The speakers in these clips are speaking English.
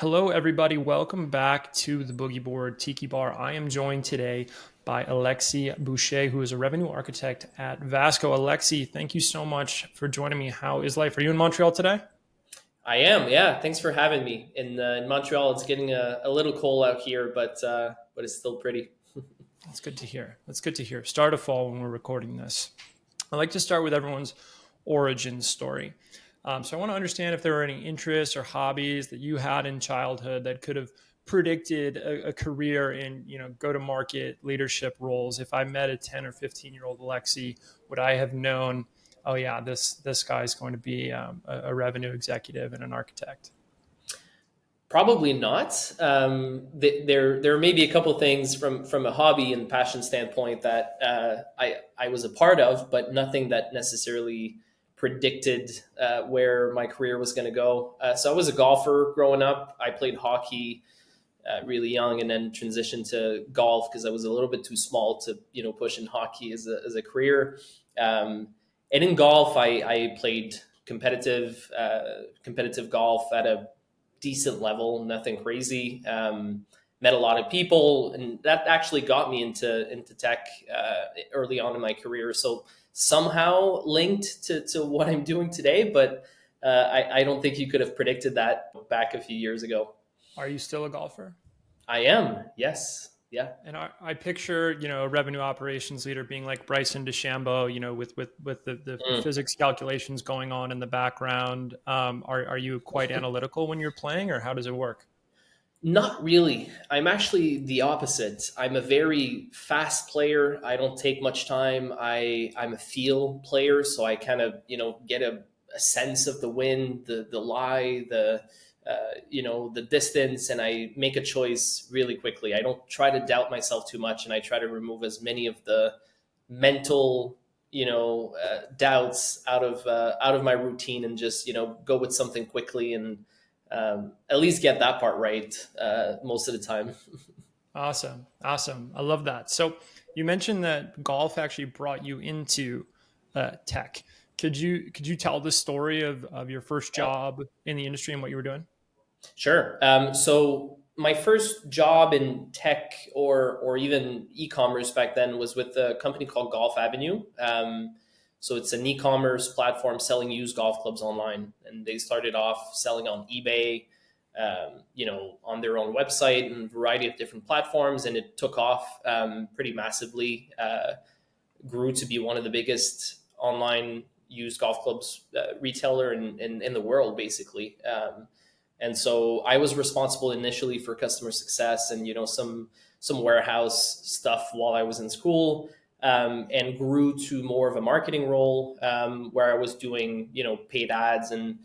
Hello, everybody. Welcome back to the Boogie Board Tiki Bar. I am joined today by Alexi Boucher, who is a revenue architect at Vasco. Alexi, thank you so much for joining me. How is life? Are you in Montreal today? I am, yeah. Thanks for having me. In Montreal, it's getting a little cold out here, but it's still pretty. That's good to hear. That's good to hear. Start of fall when we're recording this. I like to start with everyone's origin story. So I want to understand if there were any interests or hobbies that you had in childhood that could have predicted a career in, go to market leadership roles. If I met a 10 or 15-year-old Alexi, would I have known, oh yeah, this guy's going to be a revenue executive and an architect? Probably not. There may be a couple things from a hobby and passion standpoint that I was a part of, but nothing that necessarily predicted where my career was going to go. So I was a golfer growing up. I played hockey really young, and then transitioned to golf because I was a little bit too small to push in hockey as a career. And in golf, I played competitive golf at a decent level, nothing crazy. Met a lot of people, and that actually got me into tech early on in my career. So somehow linked to what I'm doing today, but I don't think you could have predicted that back a few years ago. Are you still a golfer? I am, yes, yeah. And I picture, a revenue operations leader being like Bryson DeChambeau, with the Mm. physics calculations going on in the background. Are you quite analytical when you're playing, or how does it work? Not really. I'm actually the opposite. I'm a very fast player. I don't take much time. I'm a feel player, so I kind of get a sense of the wind, the lie, the distance, and I make a choice really quickly. I don't try to doubt myself too much, and I try to remove as many of the mental doubts out of my routine, and just go with something quickly, and at least get that part right most of the time. Awesome, awesome. I love that. So you mentioned that golf actually brought you into tech. Could you tell the story of your first job in the industry and what you were doing? Sure. So my first job in tech or even e-commerce back then was with a company called Golf Avenue. So it's an e-commerce platform selling used golf clubs online, and they started off selling on eBay, on their own website and a variety of different platforms, and it took off pretty massively. Grew to be one of the biggest online used golf clubs retailer in the world, basically. And so I was responsible initially for customer success and some warehouse stuff while I was in school, and grew to more of a marketing role, where I was doing paid ads and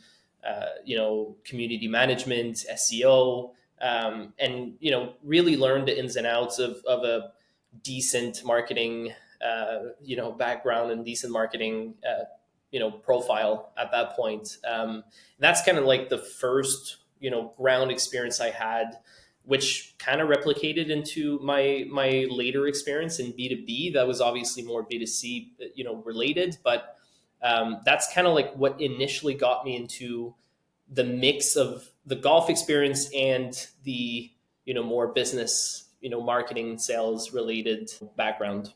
community management, SEO, and really learned the ins and outs of a decent marketing background and decent marketing profile at that point. That's kind of like the first ground experience I had, which kind of replicated into my later experience in B2B. That was obviously more B2C related, but that's kind of like what initially got me into the mix of the golf experience and the more business marketing sales related background.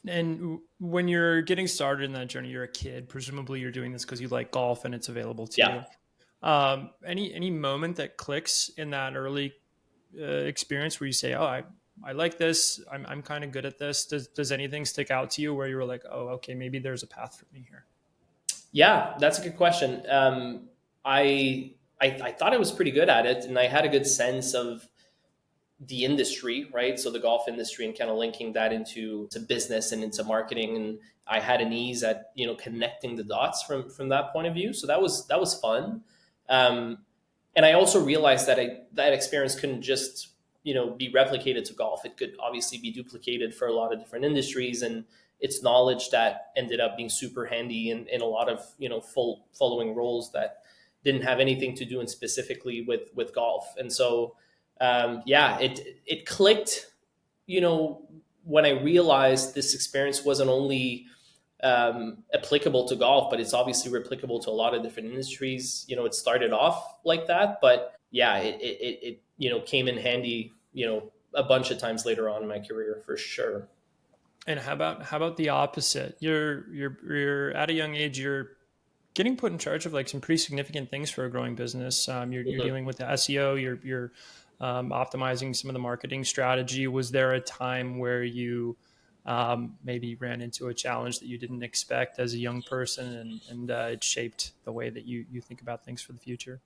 And when you're getting started in that journey, you're a kid. Presumably, you're doing this because you like golf and it's available to Yeah. you. Any moment that clicks in that early experience where you say, "Oh, I like this. I'm kind of good at this." Does anything stick out to you where you were like, "Oh, okay, maybe there's a path for me here"? Yeah, that's a good question. I thought I was pretty good at it, and I had a good sense of the industry, right? So the golf industry, and kind of linking that into to business and into marketing, and I had an ease at connecting the dots from that point of view. So that was fun, um, and I also realized that that experience couldn't just be replicated to golf. It could obviously be duplicated for a lot of different industries, and it's knowledge that ended up being super handy in a lot of full following roles that didn't have anything to do in specifically with golf. And so yeah, it clicked, when I realized this experience wasn't only applicable to golf, but it's obviously replicable to a lot of different industries. It started off like that, but yeah, came in handy, a bunch of times later on in my career for sure. And how about the opposite? You're at a young age. You're getting put in charge of like some pretty significant things for a growing business. You're Mhm. dealing with the SEO. You're optimizing some of the marketing strategy. Was there a time where you maybe ran into a challenge that you didn't expect as a young person, and it shaped the way that you think about things for the future?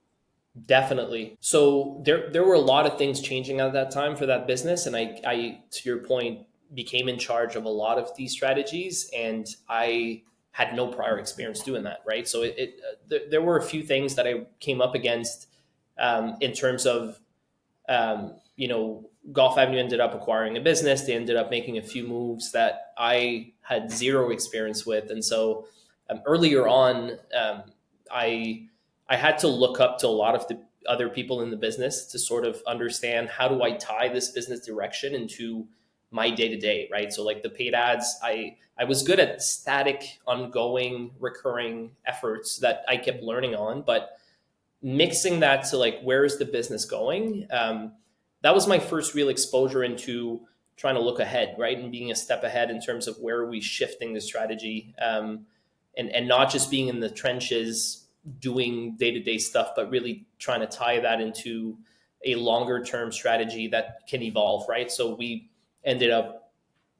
Definitely. So there were a lot of things changing at that time for that business, and I to your point, became in charge of a lot of these strategies, and I had no prior experience doing that. Right. So there were a few things that I came up against in terms of Golf Avenue ended up acquiring a business. They ended up making a few moves that I had zero experience with, and so earlier on, I I had to look up to a lot of the other people in the business to sort of understand how do I tie this business direction into my day to day, right? So like the paid ads, I was good at static, ongoing, recurring efforts that I kept learning on, but mixing that to like where is the business going, that was my first real exposure into trying to look ahead, right, and being a step ahead in terms of where are we shifting the strategy, and not just being in the trenches doing day-to-day stuff, but really trying to tie that into a longer term strategy that can evolve, right? So we ended up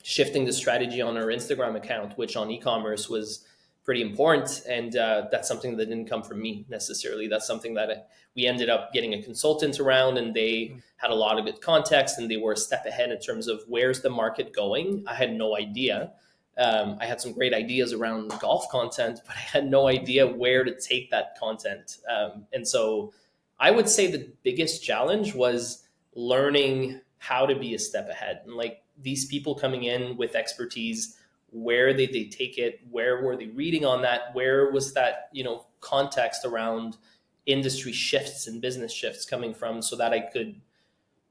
shifting the strategy on our Instagram account, which on e-commerce was pretty important. And that's something that didn't come from me necessarily. That's something that we ended up getting a consultant around, and they had a lot of good context, and they were a step ahead in terms of where's the market going. I had no idea. I had some great ideas around golf content, but I had no idea where to take that content. And so I would say the biggest challenge was learning how to be a step ahead. And like these people coming in with expertise, where did they take it? Where were they reading on that? Where was that, context around industry shifts and business shifts coming from, so that I could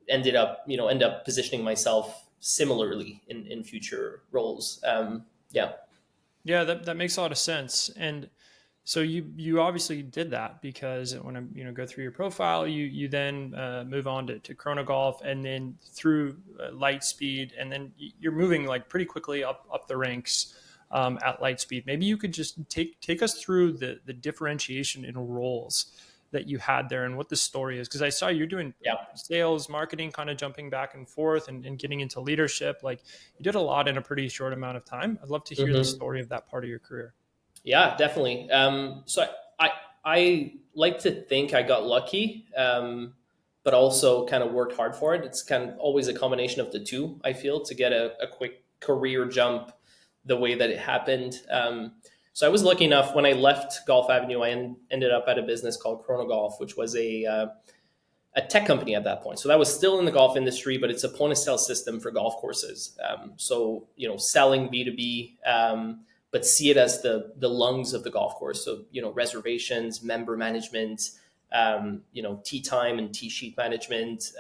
end up positioning myself similarly in future roles. Yeah. Yeah, that makes a lot of sense. And so you obviously did that because when I go through your profile, you then move on to Chrono Golf, and then through Lightspeed, and then you're moving like pretty quickly up the ranks at Lightspeed. Maybe you could just take us through the differentiation in roles that you had there and what the story is, because I saw you're doing Yeah. sales, marketing, kind of jumping back and forth, and getting into leadership. Like you did a lot in a pretty short amount of time. I'd love to hear the Hmm. story of that part of your career. Yeah, definitely. So I like to think I got lucky, but also kind of worked hard for it. It's kind of always a combination of the two, I feel, to get a quick career jump the way that it happened. So I was lucky enough when I left Golf Avenue, ended up at a business called Chrono Golf, which was a tech company at that point. So that was still in the golf industry, but it's a point of sale system for golf courses. So selling B2B, but see it as the lungs of the golf course. So reservations, member management, tee time and tee sheet management,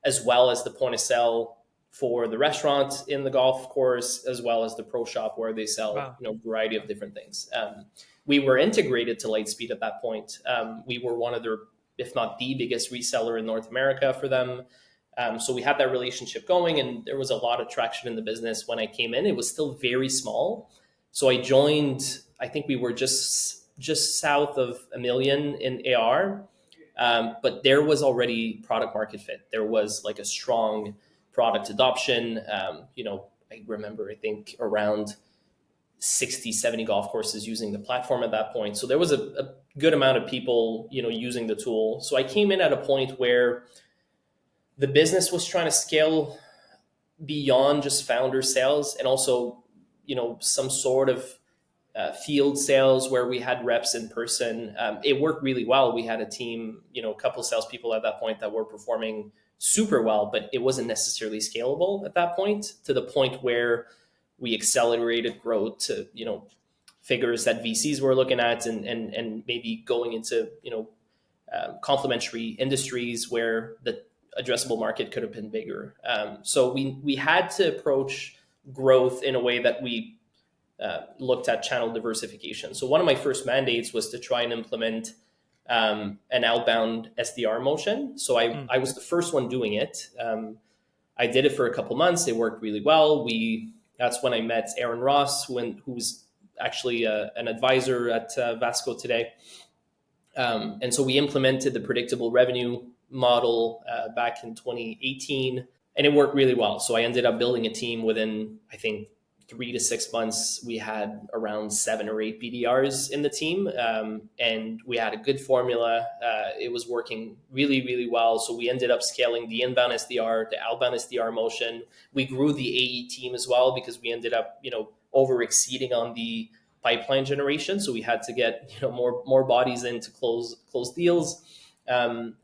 as well as the point of sale for the restaurant in the golf course, as well as the pro shop where they sell Wow. variety of different things. We were integrated to Lightspeed at that point. We were one of their, if not the biggest reseller in North America for them. So we had that relationship going, and there was a lot of traction in the business when I came in. It was still very small. So I joined, I think we were just south of a million in AR, but there was already product market fit. There was like a strong product adoption. I remember, I think around 60, 70 golf courses using the platform at that point. So there was a good amount of people, using the tool. So I came in at a point where the business was trying to scale beyond just founder sales, and also, some sort of field sales where we had reps in person. It worked really well. We had a team, a couple of salespeople at that point that were performing super well, but it wasn't necessarily scalable at that point, to the point where we accelerated growth to, figures that VCs were looking at, and maybe going into, complementary industries where the addressable market could have been bigger. So we had to approach growth in a way that we looked at channel diversification. So one of my first mandates was to try and implement an outbound SDR motion. So Mm. I was the first one doing it. I did it for a couple months. It worked really well. That's when I met Aaron Ross, who's actually an advisor at Vasco today. And so we implemented the predictable revenue model back in 2018, and it worked really well. So I ended up building a team within, I think, 3 to 6 months. We had around 7 or 8 BDRs in the team, and we had a good formula. It was working really, really well. So we ended up scaling the inbound SDR, the outbound SDR motion. We grew the AE team as well because we ended up, over exceeding on the pipeline generation. So we had to get more bodies in to close deals. And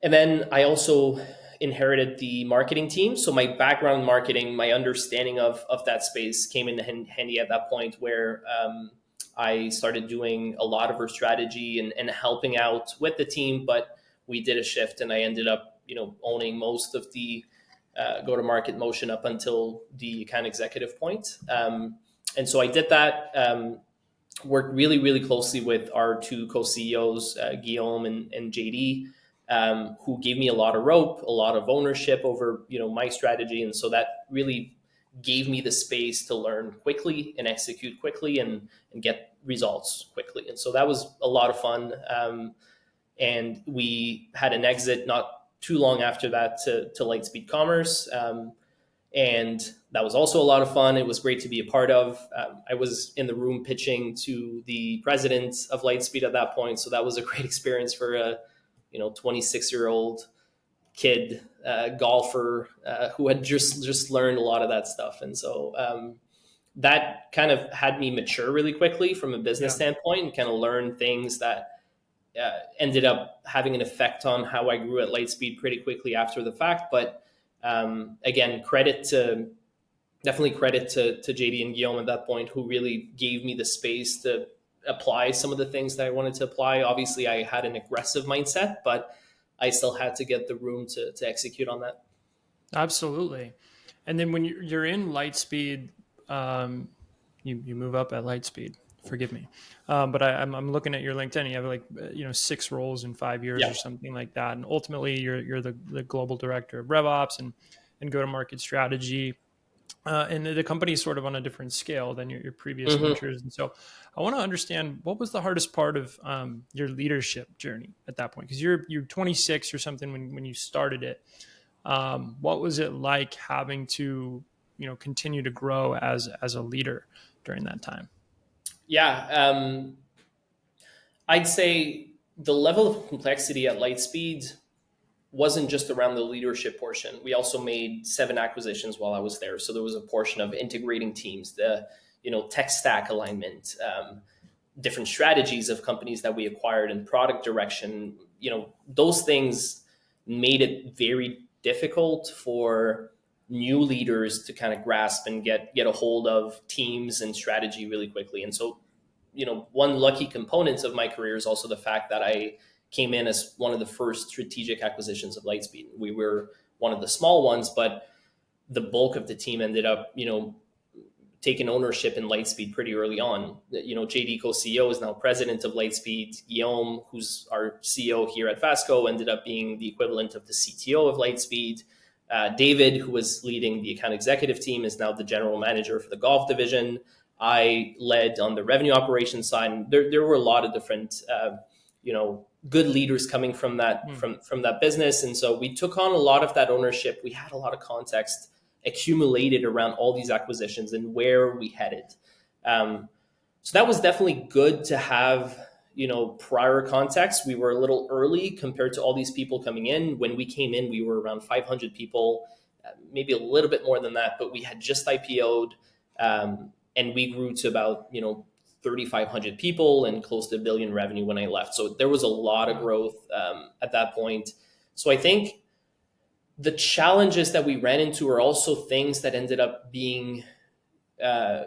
then I also inherited the marketing team. So my background in marketing, my understanding of that space came in handy at that point where I started doing a lot of our strategy and helping out with the team. But we did a shift and I ended up, owning most of the go-to-market motion up until the account executive point. And so I did that, worked really, really closely with our two co-CEOs, Guillaume and JD, who gave me a lot of rope, a lot of ownership over, my strategy. And so that really gave me the space to learn quickly and execute quickly and get results quickly. And so that was a lot of fun. And we had an exit not too long after that to Lightspeed Commerce. And that was also a lot of fun. It was great to be a part of. I was in the room pitching to the president of Lightspeed at that point. So that was a great experience for a 26-year-old kid, golfer, who had just learned a lot of that stuff. And so that kind of had me mature really quickly from a business standpoint and kind of learn things that ended up having an effect on how I grew at Lightspeed pretty quickly after the fact. But again, definitely credit to JD and Guillaume at that point, who really gave me the space to apply some of the things that I wanted to apply. Obviously, I had an aggressive mindset, but I still had to get the room to execute on that. Absolutely. And then when you're in Lightspeed, you move up at Lightspeed. Forgive me, but I'm looking at your LinkedIn. You have like 6 roles in 5 years or something like that, and ultimately you're the global director of RevOps and go to market strategy. And the company is sort of on a different scale than your previous ventures. And so I want to understand, what was the hardest part of your leadership journey at that point? Because you're 26 or something when you started it. What was it like having to continue to grow as a leader during that time? Yeah, I'd say the level of complexity at Lightspeed wasn't just around the leadership portion. We also made 7 acquisitions while I was there. So there was a portion of integrating teams, the tech stack alignment, different strategies of companies that we acquired, and product direction. Those things made it very difficult for new leaders to kind of grasp and get a hold of teams and strategy really quickly. And so, one lucky component of my career is also the fact that I came in as one of the first strategic acquisitions of Lightspeed. We were one of the small ones, but the bulk of the team ended up, taking ownership in Lightspeed pretty early on. JD co-CEO is now president of Lightspeed. Guillaume, who's our CEO here at Vasco, ended up being the equivalent of the CTO of Lightspeed. David, who was leading the account executive team, is now the general manager for the golf division. I led on the revenue operations side. And there were a lot of different, good leaders coming from that from that business, and so we took on a lot of that ownership. We had a lot of context accumulated around all these acquisitions and where we headed. So that was definitely good to have, prior context. We were a little early compared to all these people coming in. When we came in, we were around 500 people, maybe a little bit more than that, but we had just IPO'd, and we grew to about 3,500 people and close to $1 billion revenue when I left. So there was a lot of growth at that point. So I think the challenges that we ran into are also things that ended up being, a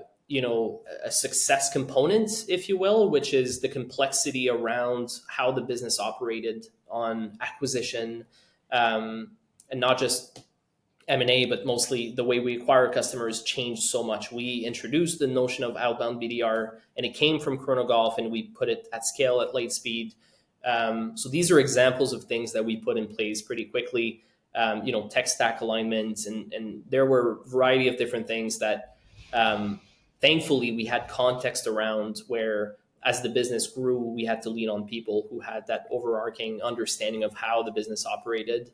success component, if you will, which is the complexity around how the business operated on acquisition, and not just M&A, but mostly the way we acquire customers changed so much. We introduced the notion of outbound BDR, and it came from Chronogolf, and we put it at scale at Lightspeed. So these are examples of things that we put in place pretty quickly. Tech stack alignment, and there were a variety of different things that thankfully we had context around, where as the business grew, we had to lean on people who had that overarching understanding of how the business operated.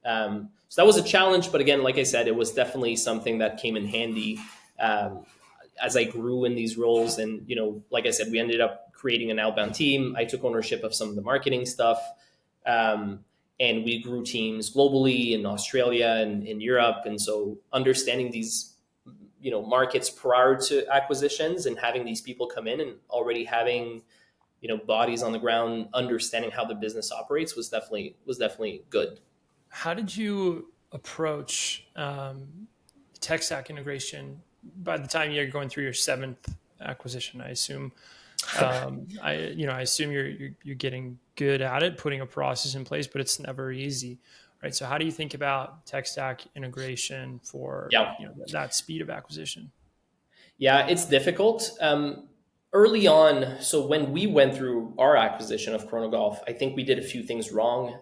So that was a challenge, but again, like I said, it was definitely something that came in handy as I grew in these roles. And like I said, we ended up creating an outbound team. I took ownership of some of the marketing stuff, and we grew teams globally in Australia and in Europe. And so understanding these markets prior to acquisitions and having these people come in and already having bodies on the ground, understanding how the business operates was definitely good. How did you approach tech stack integration by the time you're going through your seventh acquisition? I assume I assume you're getting good at it, putting a process in place, but it's never easy, right? So how do you think about tech stack integration for Yeah. that speed of acquisition? Yeah, it's difficult. Early on, so when we went through our acquisition of Chronogolf, I think we did a few things wrong.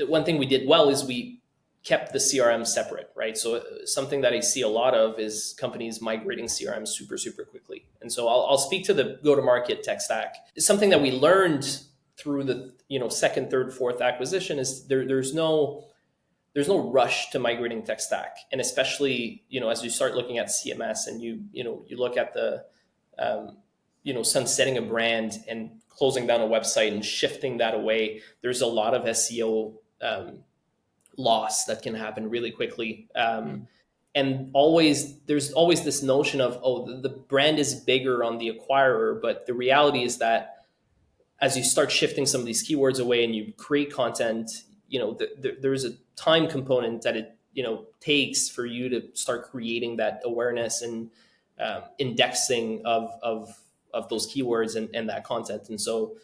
One thing we did well is we kept the CRM separate, right? So something that I see a lot of is companies migrating CRM super, super quickly. And so I'll speak to the go-to-market tech stack. It's something that we learned through the second, third, fourth acquisition is there's no rush to migrating tech stack. And especially, as you start looking at CMS and you look at the, sunsetting a brand and closing down a website and shifting that away, there's a lot of SEO loss that can happen really quickly. And there's always this notion of, the brand is bigger on the acquirer. But the reality is that as you start shifting some of these keywords away and you create content, there's a time component that it takes for you to start creating that awareness and indexing of those keywords and that content. And so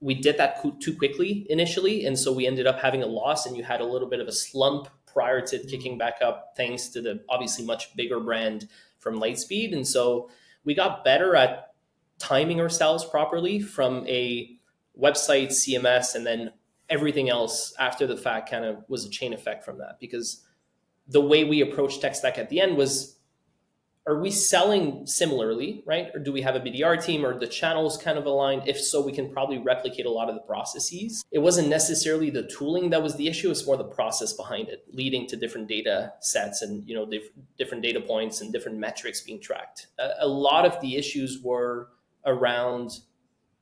we did that too quickly initially, and so we ended up having a loss, and you had a little bit of a slump prior to kicking back up, thanks to the obviously much bigger brand from Lightspeed. And so we got better at timing ourselves properly from a website, CMS, and then everything else after the fact kind of was a chain effect from that. Because the way we approached tech stack at the end was, are we selling similarly, right? Or do we have a BDR team, or the channels kind of aligned? If so, we can probably replicate a lot of the processes. It wasn't necessarily the tooling that was the issue. It's more the process behind it, leading to different data sets and different data points and different metrics being tracked. A lot of the issues were around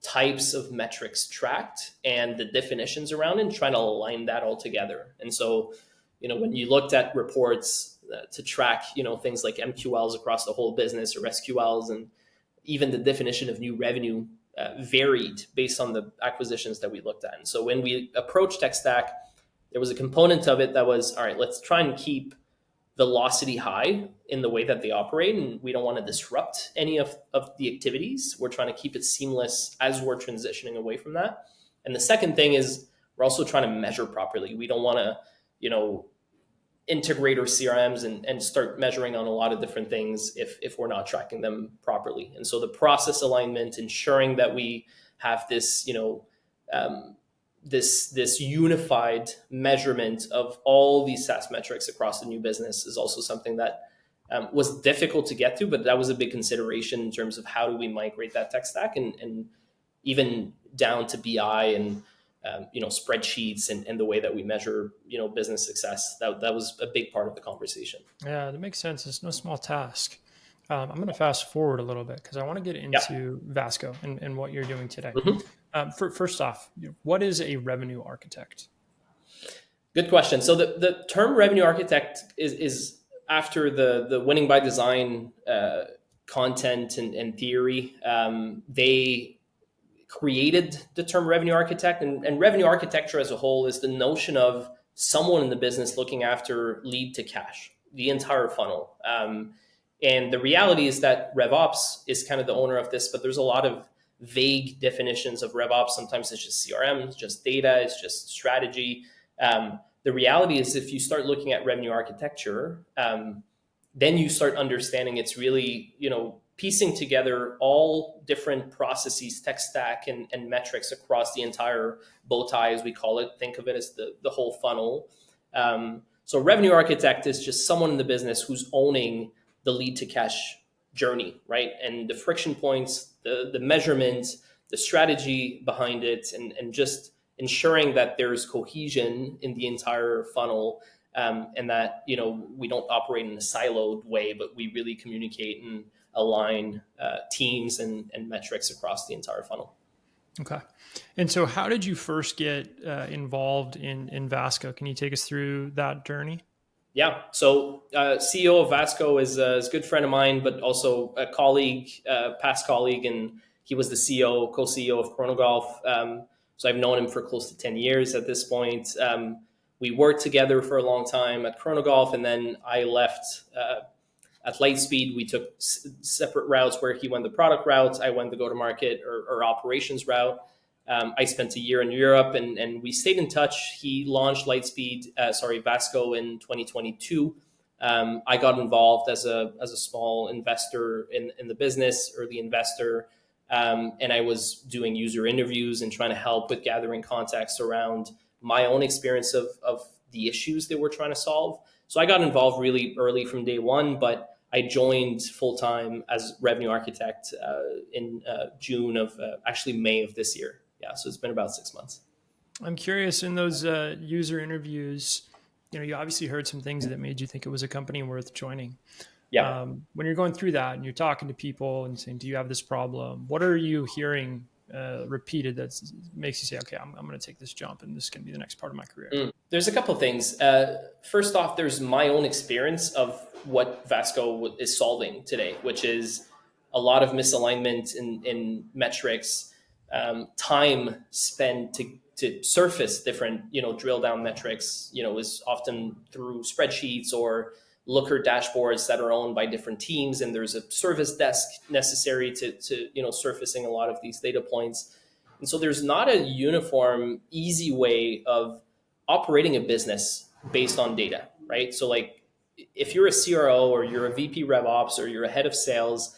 types of metrics tracked and the definitions around it, and trying to align that all together. And so, when you looked at reports to track, things like MQLs across the whole business, or SQLs, and even the definition of new revenue varied based on the acquisitions that we looked at. And so when we approached tech stack, there was a component of it that was, all right, let's try and keep velocity high in the way that they operate, and we don't want to disrupt any of the activities. We're trying to keep it seamless as we're transitioning away from that. And the second thing is, we're also trying to measure properly. We don't want to integrate our CRMs and start measuring on a lot of different things if we're not tracking them properly. And so the process alignment, ensuring that we have this this unified measurement of all these SaaS metrics across the new business, is also something that was difficult to get to, but that was a big consideration in terms of how do we migrate that tech stack, and even down to BI and spreadsheets and the way that we measure business success. That was a big part of the conversation. Yeah, that makes sense. It's no small task. I'm going to fast forward a little bit because I want to get into Vasco and what you're doing today. First off, what is a revenue architect? Good question. So the term revenue architect is after the winning by design content and theory. They created the term revenue architect, and revenue architecture as a whole is the notion of someone in the business looking after lead to cash, the entire funnel. And the reality is that RevOps is kind of the owner of this, but there's a lot of vague definitions of RevOps. Sometimes it's just CRM, it's just data, it's just strategy. The reality is, if you start looking at revenue architecture, then you start understanding it's really, piecing together all different processes, tech stack, and metrics across the entire bow tie, as we call it. Think of it as the whole funnel. So revenue architect is just someone in the business who's owning the lead to cash journey, right? And the friction points, the measurement, the strategy behind it, and just ensuring that there's cohesion in the entire funnel, and that we don't operate in a siloed way, but we really communicate and align teams and metrics across the entire funnel. Okay. And so how did you first get involved in Vasco? Can you take us through that journey? Yeah. So CEO of Vasco is a good friend of mine, but also a colleague, past colleague, and he was the CEO, co-CEO of Chronogolf. So I've known him for close to 10 years at this point. We worked together for a long time at Chronogolf, and then I left at Lightspeed. We took separate routes where he went the product route, I went the go-to-market or operations route. I spent a year in Europe, and we stayed in touch. He launched Vasco in 2022. I got involved as a small investor in the business, early investor, and I was doing user interviews and trying to help with gathering context around my own experience of the issues that we're trying to solve. So I got involved really early from day one, but I joined full time as revenue architect in June of actually May of this year. Yeah, so it's been about 6 months. I'm curious, in those user interviews, you obviously heard some things that made you think it was a company worth joining. Yeah. When you're going through that and you're talking to people and saying, do you have this problem? What are you hearing repeated that makes you say, okay, I'm going to take this jump and this is going to be the next part of my career? There's a couple of things. First off, there's my own experience of what Vasco is solving today, which is a lot of misalignment in metrics, time spent to surface different, drill down metrics, is often through spreadsheets or Looker dashboards that are owned by different teams. And there's a service desk necessary to surfacing a lot of these data points. And so there's not a uniform, easy way of operating a business based on data, right? So like if you're a CRO or you're a VP RevOps or you're a head of sales,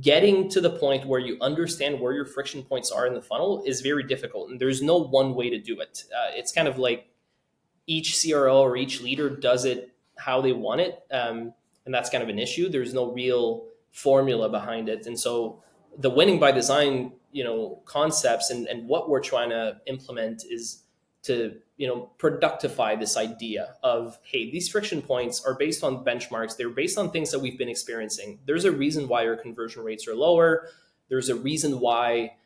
getting to the point where you understand where your friction points are in the funnel is very difficult. And there's no one way to do it. It's kind of like each CRO or each leader does it how they want it. And that's kind of an issue. There's no real formula behind it. And so the winning by design, concepts and what we're trying to implement is to, productify this idea of, hey, these friction points are based on benchmarks. They're based on things that we've been experiencing. There's a reason why your conversion rates are lower. There's a reason why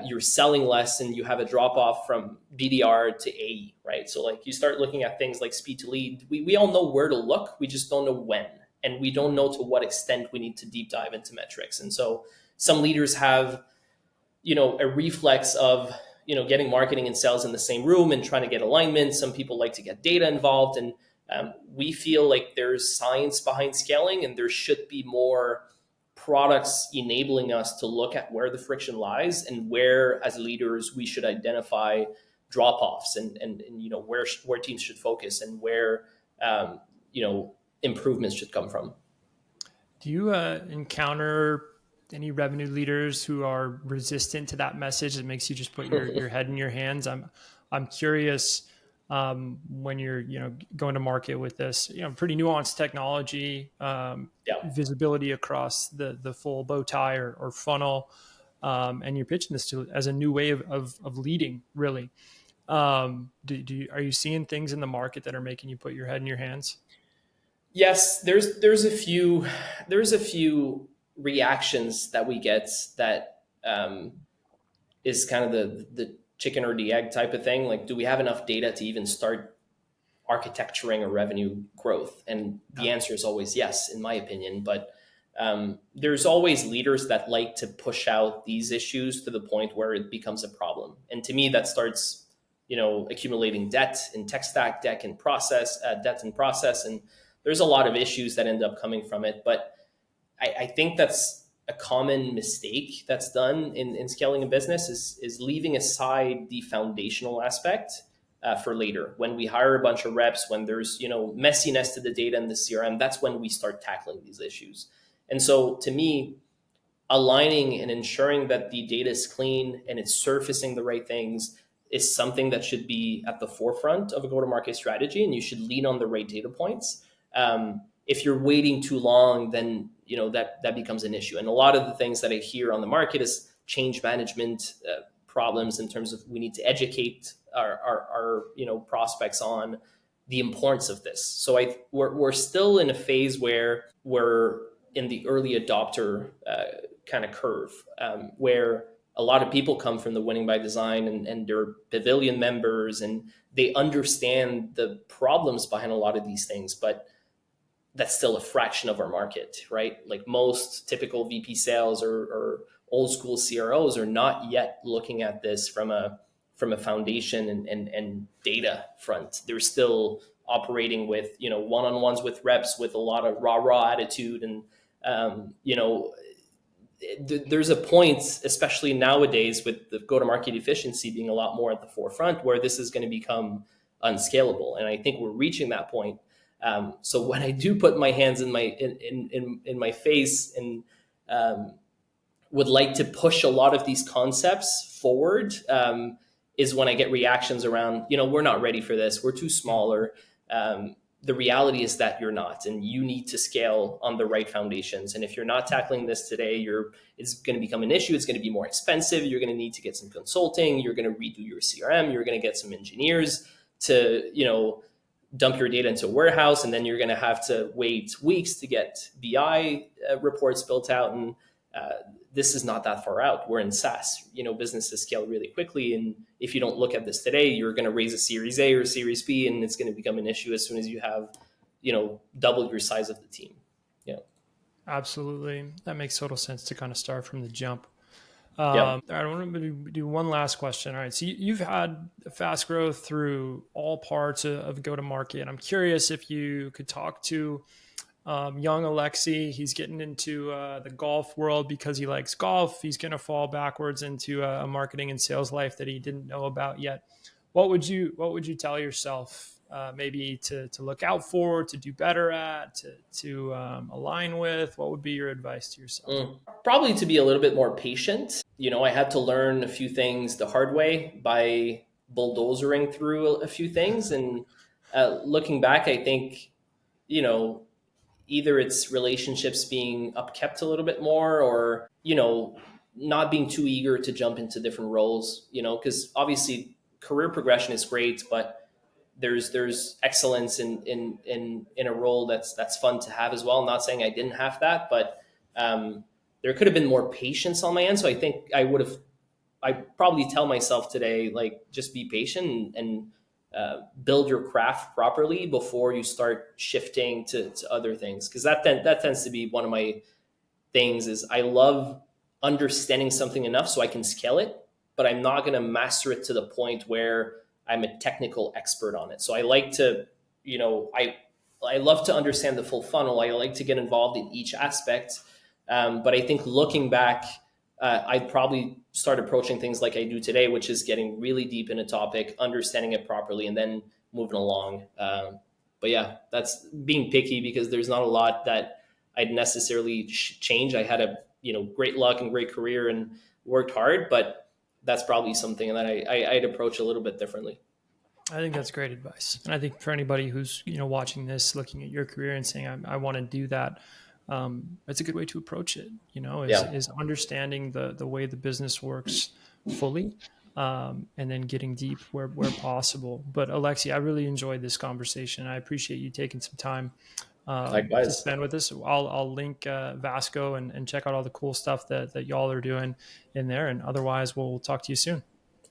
you're selling less and you have a drop off from BDR to AE, right? So like you start looking at things like speed to lead. We all know where to look. We just don't know when. And we don't know to what extent we need to deep dive into metrics. And so some leaders have, a reflex of, getting marketing and sales in the same room and trying to get alignment. Some people like to get data involved. And we feel like there's science behind scaling and there should be more products enabling us to look at where the friction lies and where, as leaders, we should identify drop-offs and where teams should focus and where, improvements should come from. Do you encounter any revenue leaders who are resistant to that message that makes you just put your head in your hands? I'm curious when you're going to market with this pretty nuanced technology, visibility across the full bow tie or funnel, and you're pitching this as a new way of leading, really. Are you seeing things in the market that are making you put your head in your hands? Yes, there's a few reactions that we get that is kind of the chicken or the egg type of thing. Like, do we have enough data to even start architecturing a revenue growth? And the answer is always yes, in my opinion. But there's always leaders that like to push out these issues to the point where it becomes a problem. And to me, that starts, accumulating debt in tech stack, debt in process. And there's a lot of issues that end up coming from it. But I think that's a common mistake that's done in scaling a business is leaving aside the foundational aspect for later. When we hire a bunch of reps, when there's messiness to the data in the CRM, that's when we start tackling these issues. And so to me, aligning and ensuring that the data is clean and it's surfacing the right things is something that should be at the forefront of a go-to-market strategy, and you should lean on the right data points. If you're waiting too long, then that becomes an issue. And a lot of the things that I hear on the market is change management problems in terms of we need to educate our prospects on the importance of this. So we're still in a phase where we're in the early adopter kind of curve, where a lot of people come from the Winning by Design and they're pavilion members, and they understand the problems behind a lot of these things, but that's still a fraction of our market, right? Like most typical VP sales or old school CROs are not yet looking at this from a foundation and data front. They're still operating with one-on-ones with reps with a lot of rah attitude, and there's a point, especially nowadays with the go-to-market efficiency being a lot more at the forefront, where this is going to become unscalable, and I think we're reaching that point. So when I do put my hands in my face and would like to push a lot of these concepts forward, is when I get reactions around, we're not ready for this, we're too smaller. The reality is that you're not, and you need to scale on the right foundations. And if you're not tackling this today, it's going to become an issue. It's going to be more expensive. You're going to need to get some consulting. You're going to redo your CRM. You're going to get some engineers to, dump your data into a warehouse, and then you're going to have to wait weeks to get BI reports built out. And this is not that far out. We're in SaaS. Businesses scale really quickly, and if you don't look at this today, you're going to raise a Series A or Series B, and it's going to become an issue as soon as you have, double your size of the team. Absolutely, that makes total sense to kind of start from the jump. Yeah. I want to do one last question. All right. So you've had fast growth through all parts of go-to-market. I'm curious if you could talk to young Alexi. He's getting into the golf world because he likes golf. He's going to fall backwards into a marketing and sales life that he didn't know about yet. What would you tell yourself maybe to look out for, to do better at, to align with? What would be your advice to yourself? Probably to be a little bit more patient. I had to learn a few things the hard way by bulldozering through a few things. And looking back, I think, either it's relationships being upkept a little bit more, or, not being too eager to jump into different roles, because obviously career progression is great, but there's excellence in a role that's fun to have as well. I'm not saying I didn't have that, but there could have been more patience on my end. So I think I probably tell myself today, like, just be patient and build your craft properly before you start shifting to other things. Because that tends to be one of my things. Is I love understanding something enough so I can scale it, but I'm not going to master it to the point where I'm a technical expert on it. So I like to, I love to understand the full funnel. I like to get involved in each aspect. But I think looking back, I'd probably start approaching things like I do today, which is getting really deep in a topic, understanding it properly, and then moving along. But yeah, that's being picky, because there's not a lot that I'd necessarily change. I had a great luck and great career and worked hard, but that's probably something that I'd approach a little bit differently. I think that's great advice. And I think for anybody who's, watching this, looking at your career and saying, I want to do that, that's a good way to approach it, is understanding the way the business works fully, and then getting deep where possible. But Alexi, I really enjoyed this conversation. I appreciate you taking some time to spend with us. I'll link Vasco and check out all the cool stuff that y'all are doing in there. And otherwise, we'll talk to you soon.